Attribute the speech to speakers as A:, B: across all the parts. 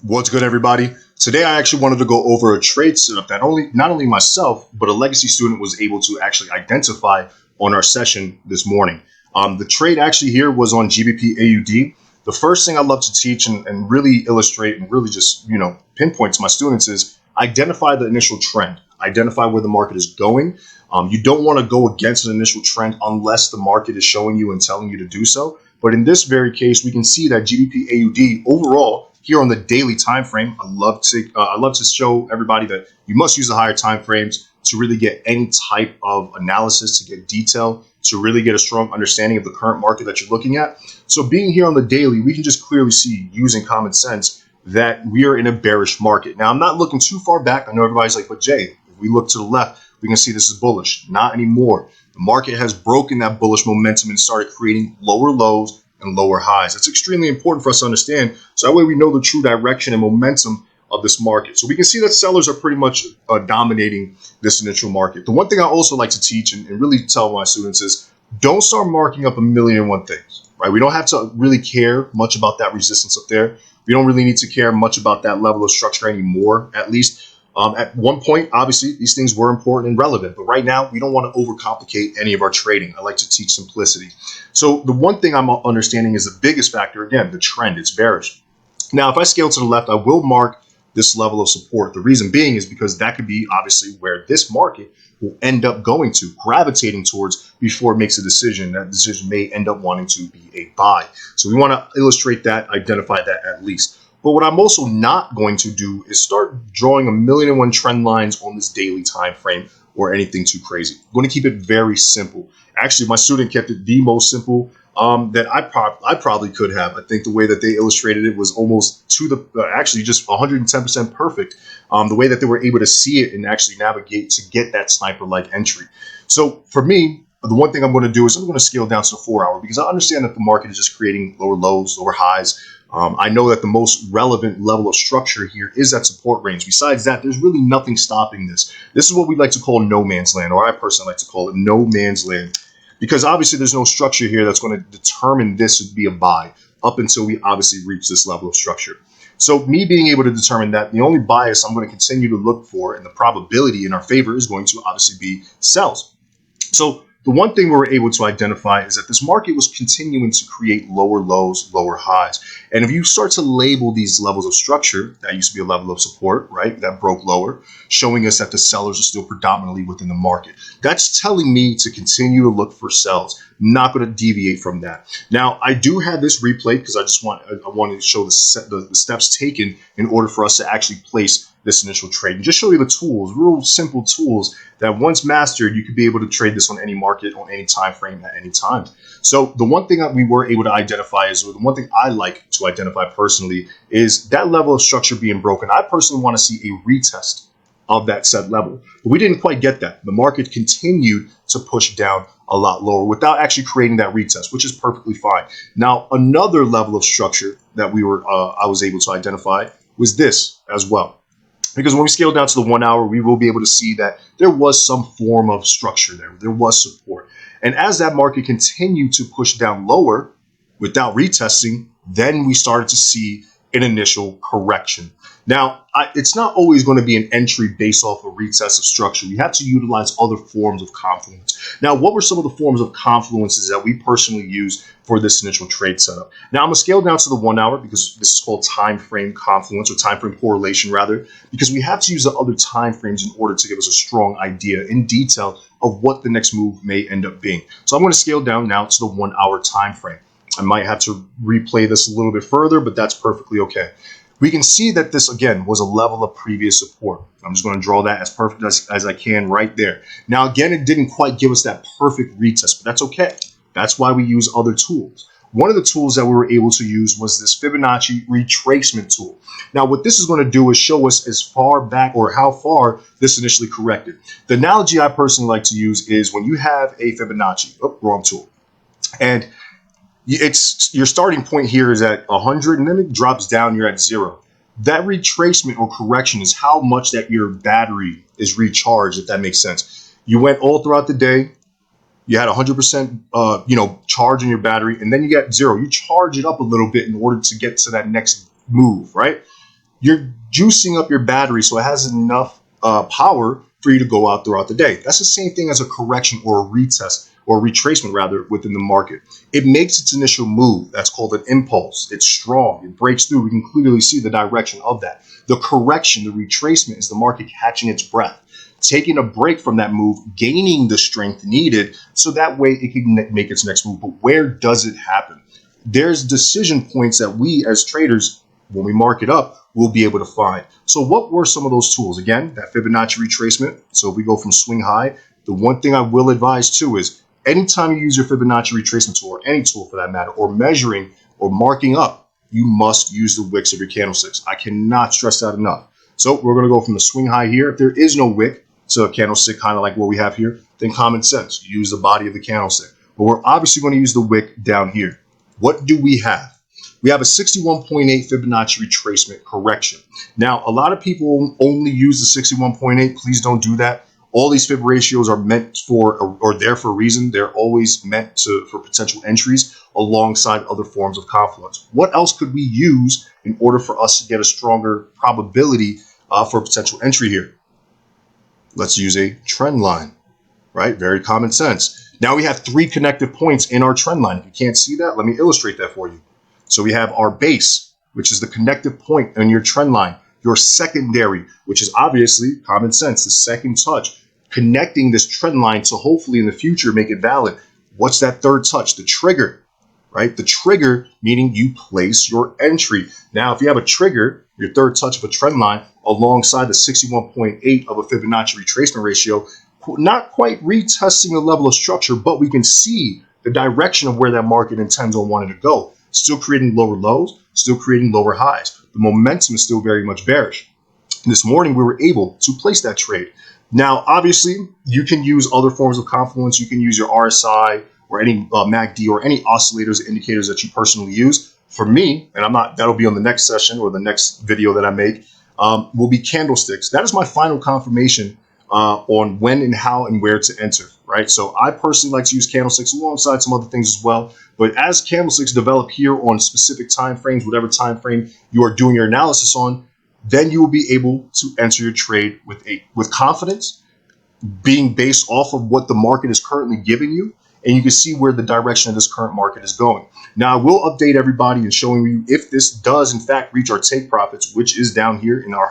A: What's good, everybody? Today, I actually wanted to go over a trade setup that not only myself, but a legacy student was able to actually identify on our session this morning. The trade actually here was on GBP AUD. The first thing I love to teach and really illustrate and really just, pinpoint to my students is identify the initial trend, identify where the market is going. You don't want to go against an initial trend unless the market is showing you and telling you to do so. But in this very case, we can see that GBP AUD overall here on the daily time frame. I love to show everybody that you must use the higher time frames to really get any type of analysis, to get detail, to really get a strong understanding of the current market that you're looking at. So being here on the daily, we can just clearly see, using common sense, that we are in a bearish market. Now, I'm not looking too far back. I know everybody's like, but Jay, if we look to the left, we can see this is bullish. Not anymore. The market has broken that bullish momentum and started creating lower lows and lower highs. It's extremely important for us to understand, so that way we know the true direction and momentum of this market. So we can see that sellers are pretty much dominating this initial market. The one thing I also like to teach and really tell my students is don't start marking up a million and one things, right? We don't have to really care much about that resistance up there. We don't really need to care much about that level of structure anymore, at least. At one point, obviously, these things were important and relevant, but right now we don't want to overcomplicate any of our trading. I like to teach simplicity. So the one thing I'm understanding is the biggest factor, again, the trend. It's bearish. Now, if I scale to the left, I will mark this level of support. The reason being is because that could be obviously where this market will end up going to, gravitating towards before it makes a decision. That decision may end up wanting to be a buy. So we want to illustrate that, identify that at least. But what I'm also not going to do is start drawing a million and one trend lines on this daily time frame or anything too crazy. I'm going to keep it very simple. Actually, my student kept it the most simple that I probably could have. I think the way that they illustrated it was almost to the actually just 110% perfect. The way that they were able to see it and actually navigate to get that sniper-like entry. So for me, the one thing I'm going to do is I'm going to scale down to the 4 hour because I understand that the market is just creating lower lows, lower highs. I know that the most relevant level of structure here is that support range. Besides that, there's really nothing stopping this. This is what we like to call no man's land, or I personally like to call it no man's land, because obviously there's no structure here that's going to determine this would be a buy up until we obviously reach this level of structure. So me being able to determine that, the only bias I'm going to continue to look for and the probability in our favor is going to obviously be sells. So the one thing we were able to identify is that this market was continuing to create lower lows, lower highs. And if you start to label these levels of structure, that used to be a level of support, right? That broke lower, showing us that the sellers are still predominantly within the market. That's telling me to continue to look for sells. I'm not going to deviate from that. Now, I do have this replay because I wanted to show the steps taken in order for us to actually place this initial trade and just show you the tools, real simple tools that once mastered, you could be able to trade this on any market, on any time frame, at any time. So the one thing that we were able to identify is, or the one thing I like to identify personally, is that level of structure being broken. I personally want to see a retest of that set level, but we didn't quite get that. The market continued to push down a lot lower without actually creating that retest, which is perfectly fine. Now, another level of structure that I was able to identify was this as well. Because when we scale down to the 1 hour, we will be able to see that there was some form of structure there. There was support. And as that market continued to push down lower without retesting, then we started to see an initial correction. Now, it's not always going to be an entry based off a retest of structure. We have to utilize other forms of confluence. Now, what were some of the forms of confluences that we personally use for this initial trade setup? Now, I'm going to scale down to the 1 hour because this is called time frame confluence, or time frame correlation rather, because we have to use the other time frames in order to give us a strong idea in detail of what the next move may end up being. So I'm going to scale down now to the 1 hour time frame. I might have to replay this a little bit further, but that's perfectly okay. We can see that this, again, was a level of previous support. I'm just going to draw that as perfect as I can right there. Now, again, it didn't quite give us that perfect retest, but that's okay. That's why we use other tools. One of the tools that we were able to use was this Fibonacci retracement tool. Now, what this is going to do is show us as far back or how far this initially corrected. The analogy I personally like to use is when you have a Fibonacci, wrong tool, and your starting point here is at 100 and then it drops down, you're at 0. That retracement or correction is how much that your battery is recharged, if that makes sense. You went all throughout the day, you had 100% charge in your battery, and then you get 0. You charge it up a little bit in order to get to that next move, right? you're juicing up your battery so it has enough power for you to go out throughout the day. That's the same thing as a correction or a retest or a retracement rather within the market. It makes its initial move. That's called an impulse. It's strong. It breaks through. We can clearly see the direction of that. The correction, the retracement, is the market catching its breath, taking a break from that move, gaining the strength needed so that way it can make its next move. But where does it happen? There's decision points that we as traders, when we mark it up, we'll be able to find. So what were some of those tools? Again, that Fibonacci retracement. So if we go from swing high, the one thing I will advise too is anytime you use your Fibonacci retracement tool, or any tool for that matter, or measuring or marking up, you must use the wicks of your candlesticks. I cannot stress that enough. So we're going to go from the swing high here. If there is no wick to a candlestick, kind of like what we have here, then common sense, use the body of the candlestick. But we're obviously going to use the wick down here. What do we have? We have a 61.8 Fibonacci retracement correction. Now, a lot of people only use the 61.8. Please don't do that. All these fib ratios are meant for, or there for a reason. They're always meant for potential entries alongside other forms of confluence. What else could we use in order for us to get a stronger probability for a potential entry here? Let's use a trend line, right? Very common sense. Now we have 3 connective points in our trend line. If you can't see that, let me illustrate that for you. So we have our base, which is the connective point in your trend line. Your secondary, which is obviously common sense, the second touch, connecting this trend line to hopefully in the future make it valid. What's that third touch? The trigger, right? The trigger meaning you place your entry. Now, if you have a trigger, your third touch of a trend line alongside the 61.8 of a Fibonacci retracement ratio, not quite retesting the level of structure, but we can see the direction of where that market intends on wanting to go. Still creating lower lows, still creating lower highs. The momentum is still very much bearish. This morning, we were able to place that trade. Now, obviously, you can use other forms of confluence. You can use your RSI or any MACD or any oscillators, indicators that you personally use. For me, and that'll be on the next session or the next video that I make, will be candlesticks. That is my final confirmation on when and how and where to enter, right? So I personally like to use candlesticks alongside some other things as well. But as candlesticks develop here on specific time frames, whatever time frame you are doing your analysis on, then you will be able to enter your trade with confidence, being based off of what the market is currently giving you, and you can see where the direction of this current market is going. Now, I will update everybody and showing you if this does in fact reach our take profits, which is down here in our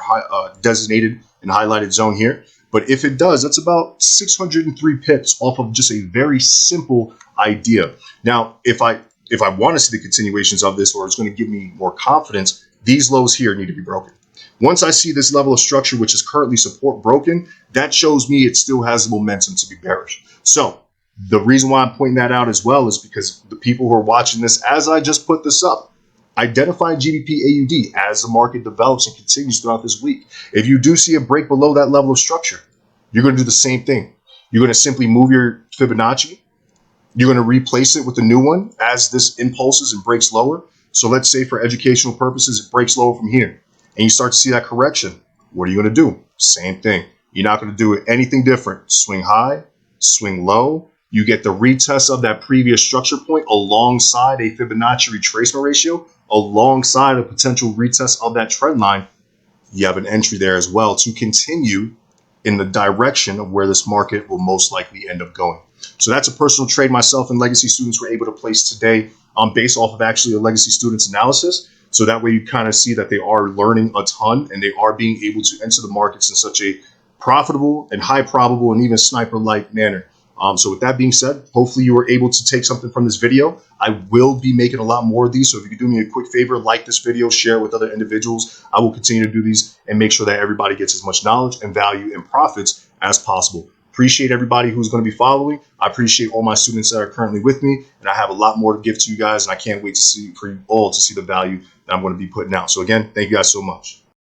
A: designated and highlighted zone here. But if it does, that's about 603 pips off of just a very simple idea. Now, if I want to see the continuations of this, or it's going to give me more confidence, these lows here need to be broken. Once I see this level of structure, which is currently support broken, that shows me it still has the momentum to be bearish. So the reason why I'm pointing that out as well is because the people who are watching this, as I just put this up, identify GBP AUD as the market develops and continues throughout this week. If you do see a break below that level of structure, you're going to do the same thing. You're going to simply move your Fibonacci. You're going to replace it with a new one as this impulses and breaks lower. So let's say for educational purposes, it breaks lower from here and you start to see that correction. What are you going to do? Same thing. You're not going to do anything different. Swing high, swing low. You get the retest of that previous structure point alongside a Fibonacci retracement ratio, alongside a potential retest of that trend line. You have an entry there as well to continue in the direction of where this market will most likely end up going. So that's a personal trade myself and legacy students were able to place today based off of actually a legacy student's analysis. So that way you kind of see that they are learning a ton and they are being able to enter the markets in such a profitable and high probable and even sniper-like manner. So with that being said, hopefully you were able to take something from this video. I will be making a lot more of these. So if you could do me a quick favor, like this video, share it with other individuals. I will continue to do these and make sure that everybody gets as much knowledge and value and profits as possible. Appreciate everybody who's going to be following. I appreciate all my students that are currently with me, and I have a lot more to give to you guys, and I can't wait to see for you all to see the value that I'm going to be putting out. So again, thank you guys so much.